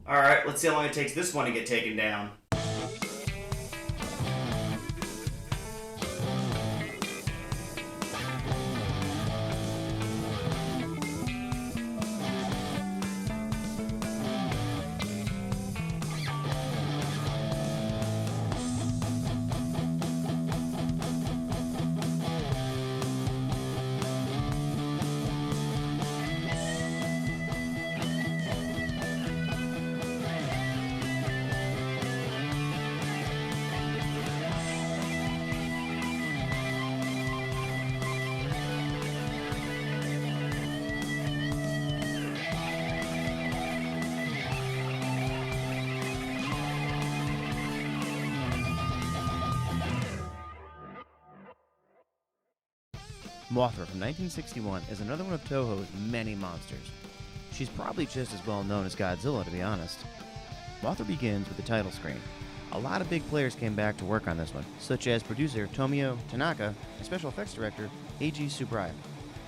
Alright, let's see how long it takes this one to get taken down. Mothra from 1961 is another one of Toho's many monsters. She's probably just as well known as Godzilla, to be honest. Mothra begins with the title screen. A lot of big players came back to work on this one, such as producer Tomio Tanaka and special effects director Eiji Tsuburaya,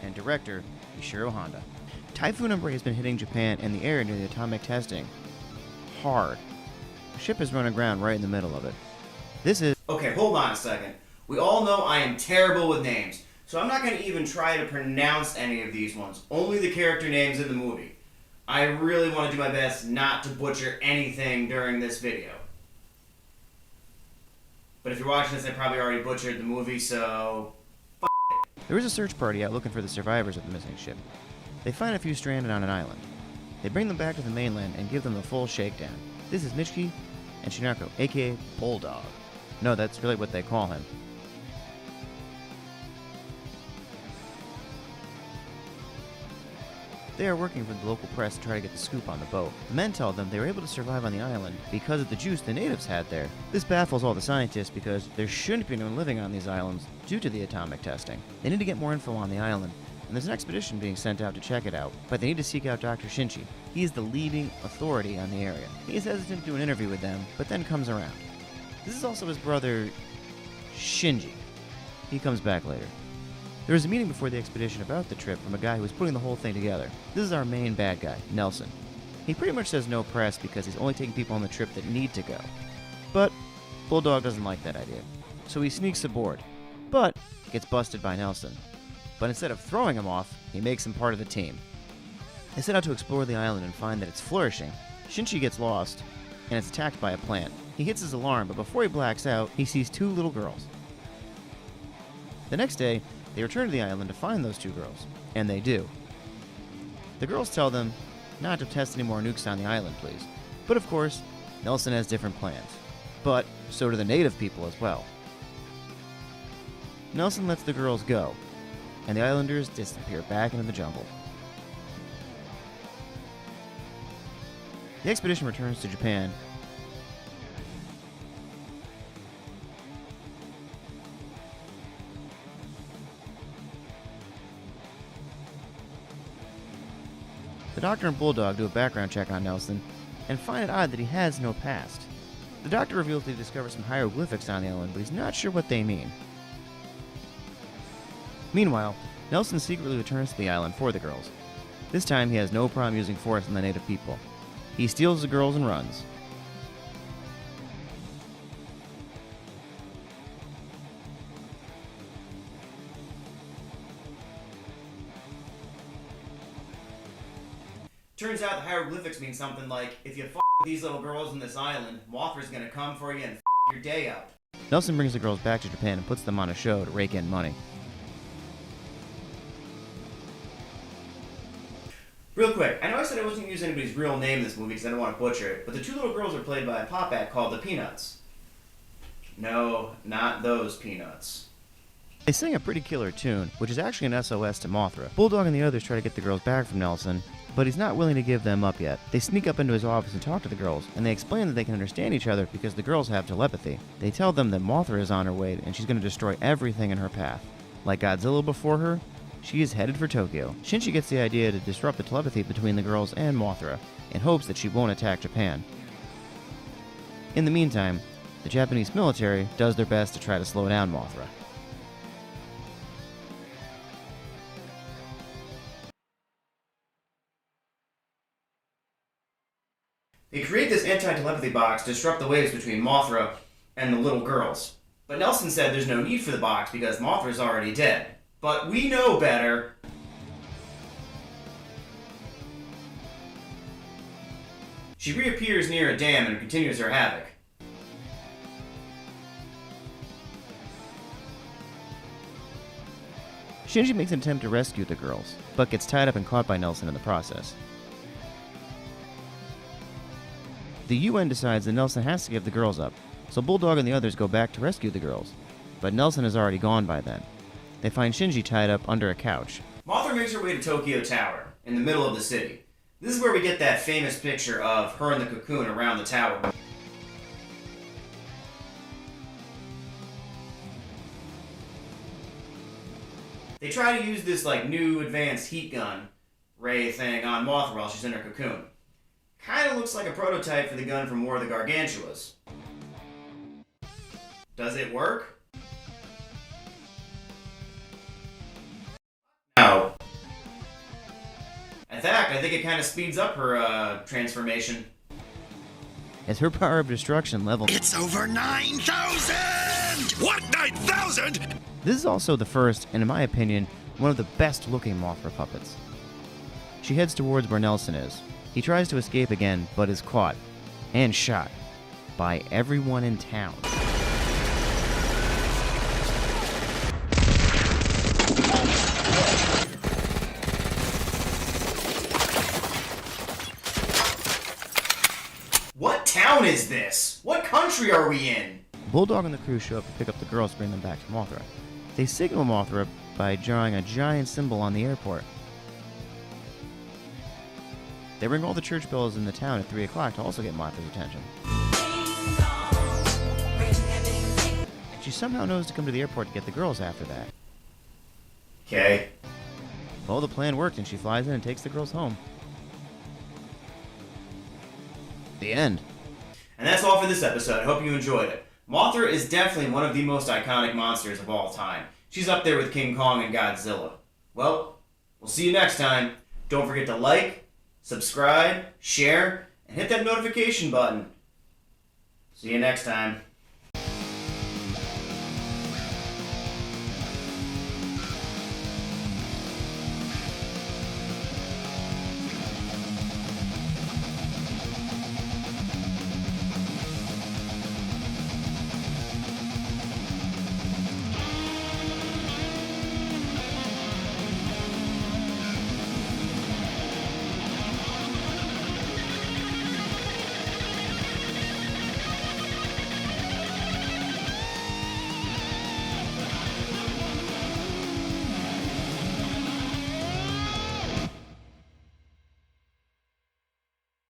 and director Ishiro Honda. Typhoon Umbre has been hitting Japan and the area near the atomic testing hard. The ship has run aground right in the middle of it. This is... Okay, hold on a second. We all know I am terrible with names, so I'm not going to even try to pronounce any of these ones, only the character names in the movie. I really want to do my best not to butcher anything during this video. But if you're watching this, I probably already butchered the movie, so... There is a search party out looking for the survivors of the missing ship. They find a few stranded on an island. They bring them back to the mainland and give them a full shakedown. This is Michiki and Shinako, aka Bulldog. No, that's really what they call him. They are working for the local press to try to get the scoop on the boat. The men tell them they were able to survive on the island because of the juice the natives had there. This baffles all the scientists because there shouldn't be anyone living on these islands due to the atomic testing. They need to get more info on the island, and there's an expedition being sent out to check it out, but they need to seek out Dr. Shinji. He is the leading authority on the area. He is hesitant to do an interview with them, but then comes around. This is also his brother, Shinji. He comes back later. There was a meeting before the expedition about the trip from a guy who was putting the whole thing together. This is our main bad guy, Nelson. He pretty much says no press because he's only taking people on the trip that need to go. But Bulldog doesn't like that idea, so he sneaks aboard, but gets busted by Nelson. But instead of throwing him off, he makes him part of the team. They set out to explore the island and find that it's flourishing. Shinji gets lost, and it's attacked by a plant. He hits his alarm, but before he blacks out, he sees two little girls. The next day, they return to the island to find those two girls, and they do. The girls tell them not to test any more nukes on the island, please. But of course, Nelson has different plans. But so do the native people as well. Nelson lets the girls go, and the islanders disappear back into the jungle. The expedition returns to Japan. The doctor and Bulldog do a background check on Nelson and find it odd that he has no past. The doctor reveals that he discovered some hieroglyphics on the island, but he's not sure what they mean. Meanwhile, Nelson secretly returns to the island for the girls. This time he has no problem using force on the native people. He steals the girls and runs. Turns out the hieroglyphics mean something like, if you with these little girls on this island, Mothra's gonna come for you and your day up. Nelson brings the girls back to Japan and puts them on a show to rake in money. Real quick, I know I said I wasn't going to use anybody's real name in this movie because I don't want to butcher it, but the two little girls are played by a pop act called the Peanuts. No, not those Peanuts. They sing a pretty killer tune, which is actually an SOS to Mothra. Bulldog and the others try to get the girls back from Nelson, but he's not willing to give them up yet. They sneak up into his office and talk to the girls, and they explain that they can understand each other because the girls have telepathy. They tell them that Mothra is on her way and she's going to destroy everything in her path. Like Godzilla before her, she is headed for Tokyo. Shinji gets the idea to disrupt the telepathy between the girls and Mothra, in hopes that she won't attack Japan. In the meantime, the Japanese military does their best to try to slow down Mothra. They create this anti-telepathy box to disrupt the waves between Mothra and the little girls. But Nelson said there's no need for the box because Mothra's already dead. But we know better. She reappears near a dam and continues her havoc. Shinji makes an attempt to rescue the girls, but gets tied up and caught by Nelson in the process. The UN decides that Nelson has to give the girls up, so Bulldog and the others go back to rescue the girls. But Nelson is already gone by then. They find Shinji tied up under a couch. Mothra makes her way to Tokyo Tower, in the middle of the city. This is where we get that famous picture of her in the cocoon around the tower. They try to use this new advanced heat gun ray thing on Mothra while she's in her cocoon. Kinda looks like a prototype for the gun from War of the Gargantuas. Does it work? No. In fact, I think it kind of speeds up her transformation. As her power of destruction levels... It's over 9,000! What, 9,000?! This is also the first, and in my opinion, one of the best looking Mothra puppets. She heads towards where Nelson is. He tries to escape again, but is caught and shot by everyone in town. What town is this? What country are we in? Bulldog and the crew show up to pick up the girls, bring them back to Mothra. They signal Mothra by drawing a giant symbol on the airport. They ring all the church bells in the town at 3 o'clock to also get Mothra's attention. She somehow knows to come to the airport to get the girls after that. Okay. Well, the plan worked and she flies in and takes the girls home. The end. And that's all for this episode. I hope you enjoyed it. Mothra is definitely one of the most iconic monsters of all time. She's up there with King Kong and Godzilla. Well, we'll see you next time. Don't forget to like, subscribe, share, and hit that notification button. See you next time.